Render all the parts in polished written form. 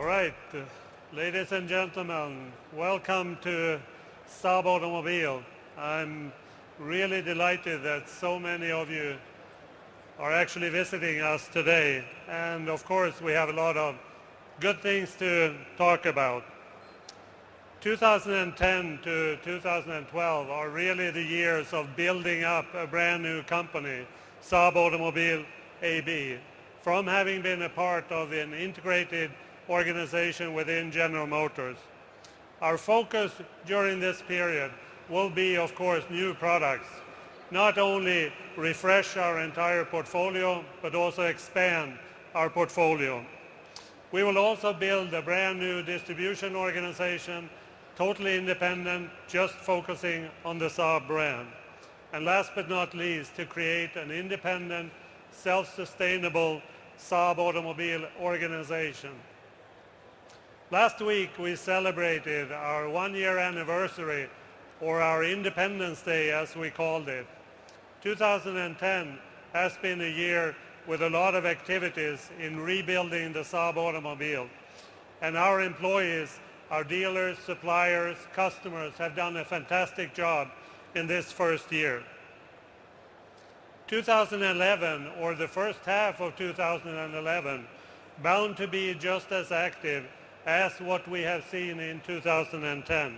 All right, ladies and gentlemen, welcome to Saab Automobile. I'm really delighted that so many of you are actually visiting us today. And of course, we have a lot of good things to talk about. 2010 to 2012 are really the years of building up a brand new company, Saab Automobile AB, from having been a part of an integrated organization within General Motors. Our focus during this period will be, of course, new products. Not only refresh our entire portfolio, but also expand our portfolio. We will also build a brand new distribution organization, totally independent, just focusing on the Saab brand. And last but not least, to create an independent, self-sustainable Saab Automobile organization. Last week we celebrated our one-year anniversary, or our Independence Day as we called it. 2010 has been a year with a lot of activities in rebuilding the Saab automobile. And our employees, our dealers, suppliers, customers have done a fantastic job in this first year. 2011, or the first half of 2011, bound to be just as active as what we have seen in 2010.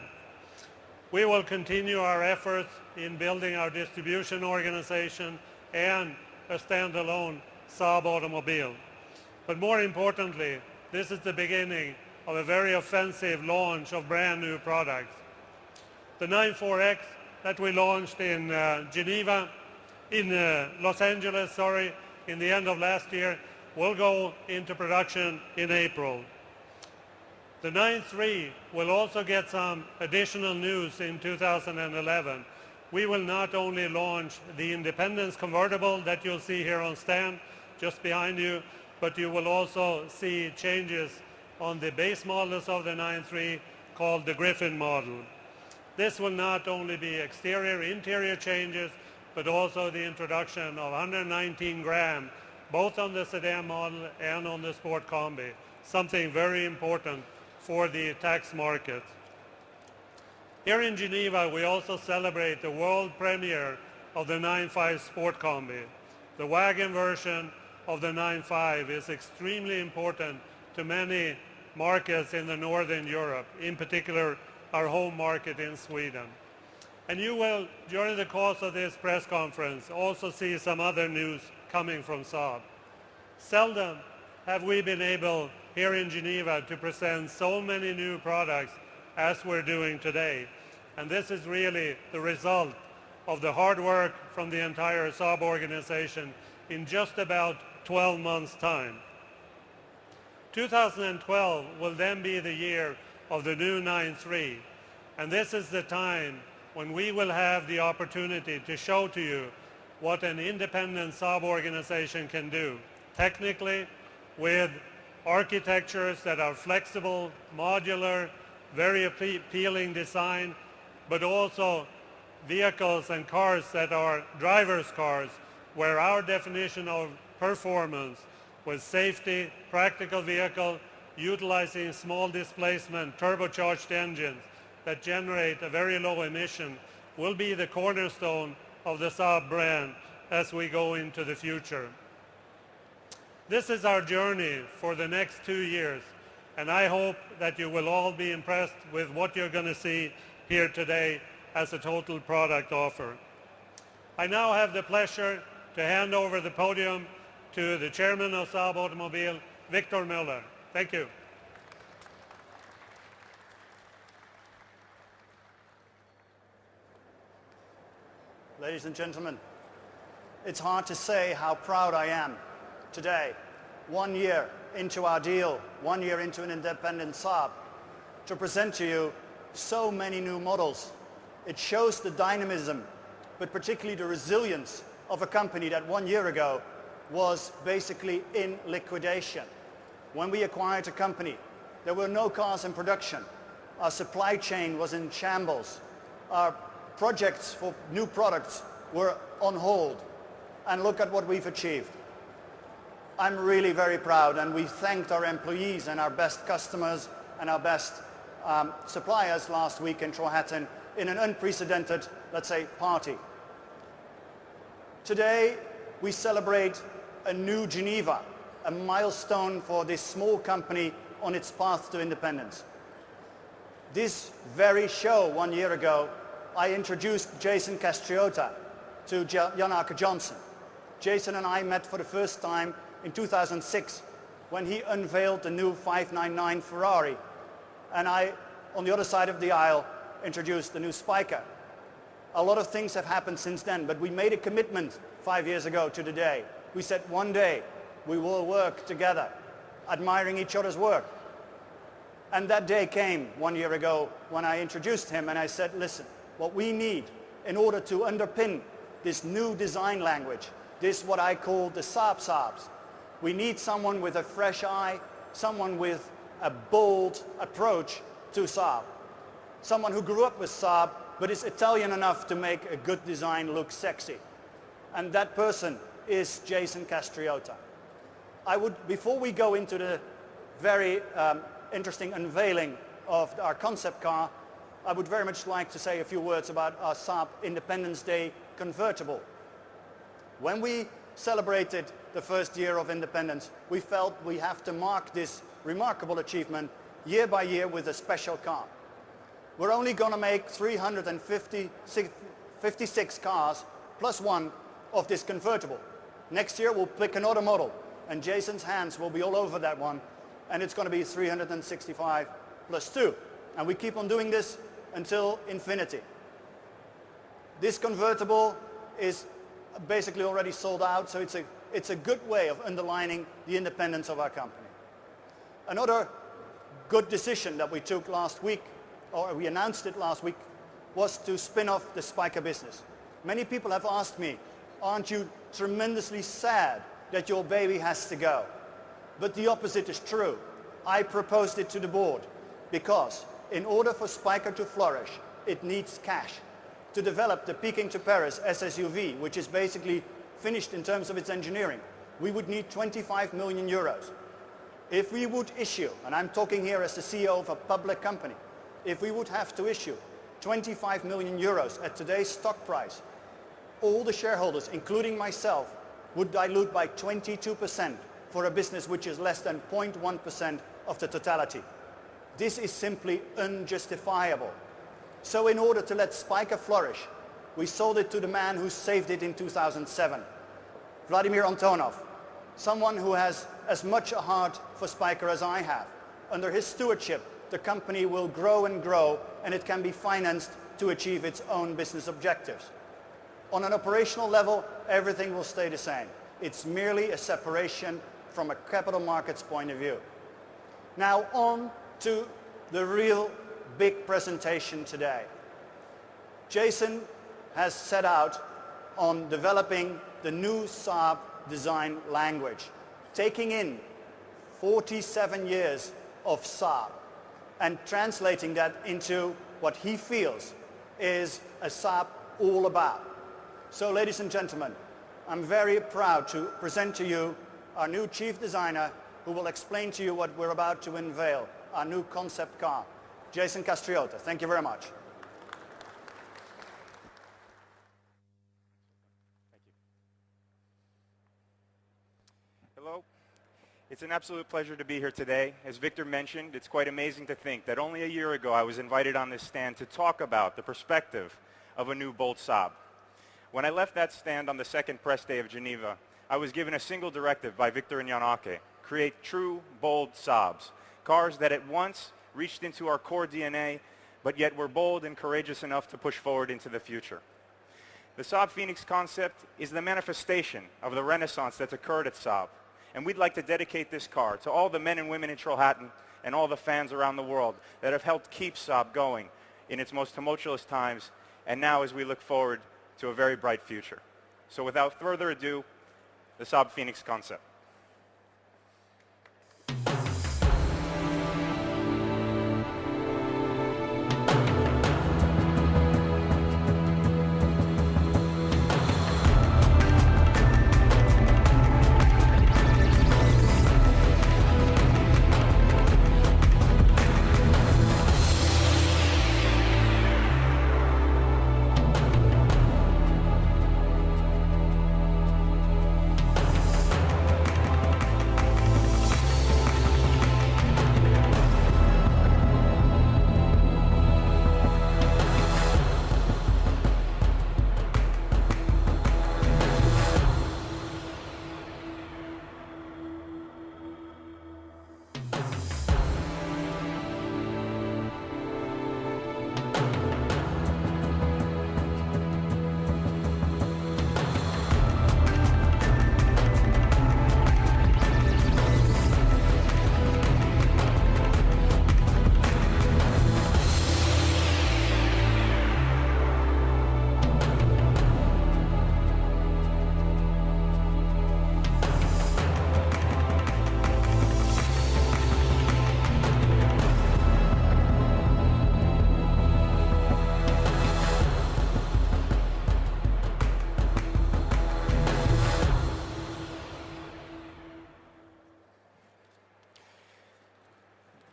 We will continue our efforts in building our distribution organization and a standalone Saab automobile. But more importantly, this is the beginning of a very offensive launch of brand new products. The 94X that we launched in Los Angeles, in the end of last year, will go into production in April. The 93 will also get some additional news in 2011. We will not only launch the Independence convertible that you'll see here on stand, just behind you, but you will also see changes on the base models of the 93 called the Griffin model. This will not only be exterior, interior changes, but also the introduction of 119 gram, both on the sedan model and on the Sport Combi, something very important for the tax market. Here in Geneva, we also celebrate the world premiere of the 9.5 Sport Combi. The wagon version of the 9.5 is extremely important to many markets in the Northern Europe, in particular our home market in Sweden. And you will, during the course of this press conference, also see some other news coming from Saab. Seldom have we been able here in Geneva to present so many new products as we're doing today. And this is really the result of the hard work from the entire Saab organization in just about 12 months' time. 2012 will then be the year of the new 9.3, and this is the time when we will have the opportunity to show to you what an independent Saab organization can do, technically, with architectures that are flexible, modular, very appealing design, but also vehicles and cars that are driver's cars, where our definition of performance with safety, practical vehicle, utilizing small displacement, turbocharged engines that generate a very low emission, will be the cornerstone of the Saab brand as we go into the future. This is our journey for the next 2 years, and I hope that you will all be impressed with what you're going to see here today as a total product offer. I now have the pleasure to hand over the podium to the chairman of Saab Automobile, Victor Müller. Thank you. Ladies and gentlemen, it's hard to say how proud I am today, 1 year into our deal, 1 year into an independent Saab, to present to you so many new models. It shows the dynamism, but particularly the resilience of a company that 1 year ago was basically in liquidation. When we acquired a company, there were no cars in production. Our supply chain was in shambles. Our projects for new products were on hold. And look at what we've achieved. I'm really very proud, and we thanked our employees and our best customers and our best suppliers last week in Trollhättan in an unprecedented, let's say, party. Today, we celebrate a new Geneva, a milestone for this small company on its path to independence. This very show 1 year ago, I introduced Jason Castriota to Jan-Åke Johnson. Jason and I met for the first time in 2006 when he unveiled the new 599 Ferrari, and I, on the other side of the aisle, introduced the new Spiker. A lot of things have happened since then, but we made a commitment 5 years ago to the day. We said one day we will work together, admiring each other's work. And that day came 1 year ago when I introduced him and I said, listen, what we need in order to underpin this new design language, this what I call the Saabs, we need someone with a fresh eye, someone with a bold approach to Saab. Someone who grew up with Saab but is Italian enough to make a good design look sexy. And that person is Jason Castriota. Before we go into the very interesting unveiling of our concept car, I would very much like to say a few words about our Saab Independence Day convertible. When we celebrated the first year of independence, we felt we have to mark this remarkable achievement year by year with a special car. We're only going to make 356 cars plus one of this convertible. Next year we'll pick another model and Jason's hands will be all over that one, and it's going to be 365 plus 2. And we keep on doing this until infinity. This convertible is basically already sold out, so it's a good way of underlining the independence of our company. Another good decision that we took last week, or we announced it last week, was to spin off the Spiker business. Many people have asked me, aren't you tremendously sad that your baby has to go? But the opposite is true. I proposed it to the board because in order for Spiker to flourish, it needs cash. To develop the Peking to Paris SSUV, which is basically finished in terms of its engineering, we would need 25 million euros. If we would issue, and I'm talking here as the CEO of a public company, if we would have to issue 25 million euros at today's stock price, all the shareholders, including myself, would dilute by 22% for a business which is less than 0.1% of the totality. This is simply unjustifiable. So in order to let Spiker flourish, we sold it to the man who saved it in 2007, Vladimir Antonov, someone who has as much a heart for Spiker as I have. Under his stewardship, the company will grow and grow, and it can be financed to achieve its own business objectives. On an operational level, everything will stay the same. It's merely a separation from a capital markets point of view. Now on to the real big presentation today. Jason has set out on developing the new Saab design language, taking in 47 years of Saab and translating that into what he feels is a Saab all about. So ladies and gentlemen, I'm very proud to present to you our new chief designer who will explain to you what we're about to unveil, our new concept car, Jason Castriota. Thank you very much. Hello. It's an absolute pleasure to be here today. As Victor mentioned, it's quite amazing to think that only a year ago I was invited on this stand to talk about the perspective of a new bold Saab. When I left that stand on the second press day of Geneva, I was given a single directive by Victor and Jan-Åke: create true, bold Saabs, cars that at once reached into our core DNA, but yet were bold and courageous enough to push forward into the future. The Saab Phoenix concept is the manifestation of the renaissance that's occurred at Saab, and we'd like to dedicate this car to all the men and women in Trollhättan and all the fans around the world that have helped keep Saab going in its most tumultuous times, and now as we look forward to a very bright future. So without further ado, the Saab Phoenix concept.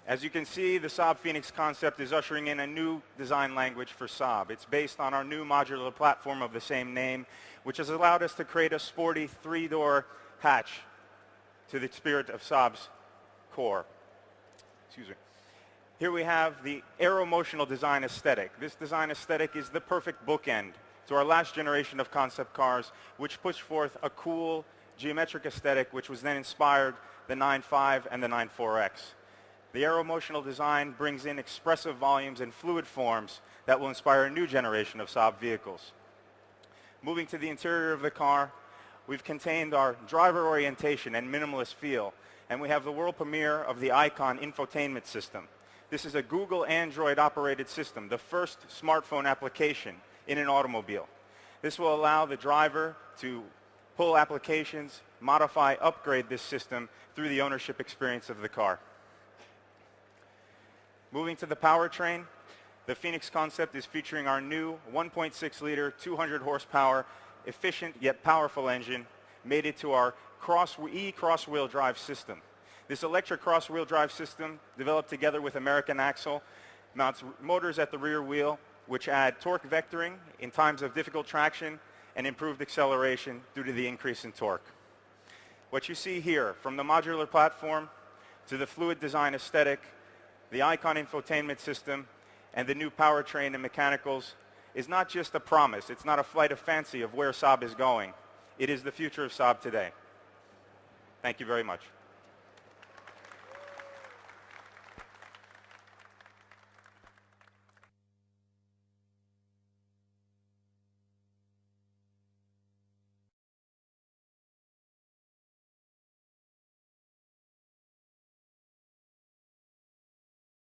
As you can see, the Saab Phoenix concept is ushering in a new design language for Saab. It's based on our new modular platform of the same name, which has allowed us to create a sporty three-door hatch to the spirit of Saab's core. Excuse me. Here we have the aero-motional design aesthetic. This design aesthetic is the perfect bookend to our last generation of concept cars, which pushed forth a cool geometric aesthetic, which was then inspired the 9.5 and the 9.4X. The aero-motional design brings in expressive volumes and fluid forms that will inspire a new generation of Saab vehicles. Moving to the interior of the car, we've contained our driver orientation and minimalist feel, and we have the world premiere of the Icon infotainment system. This is a Google Android operated system, the first smartphone application in an automobile. This will allow the driver to pull applications, modify, upgrade this system through the ownership experience of the car. Moving to the powertrain, the Phoenix concept is featuring our new 1.6 liter, 200 horsepower, efficient yet powerful engine mated to our cross-wheel drive system. This electric cross-wheel drive system, developed together with American Axle, mounts motors at the rear wheel, which add torque vectoring in times of difficult traction and improved acceleration due to the increase in torque. What you see here, from the modular platform to the fluid design aesthetic, the Icon infotainment system, and the new powertrain and mechanicals, is not just a promise. It's not a flight of fancy of where Saab is going. It is the future of Saab today. Thank you very much.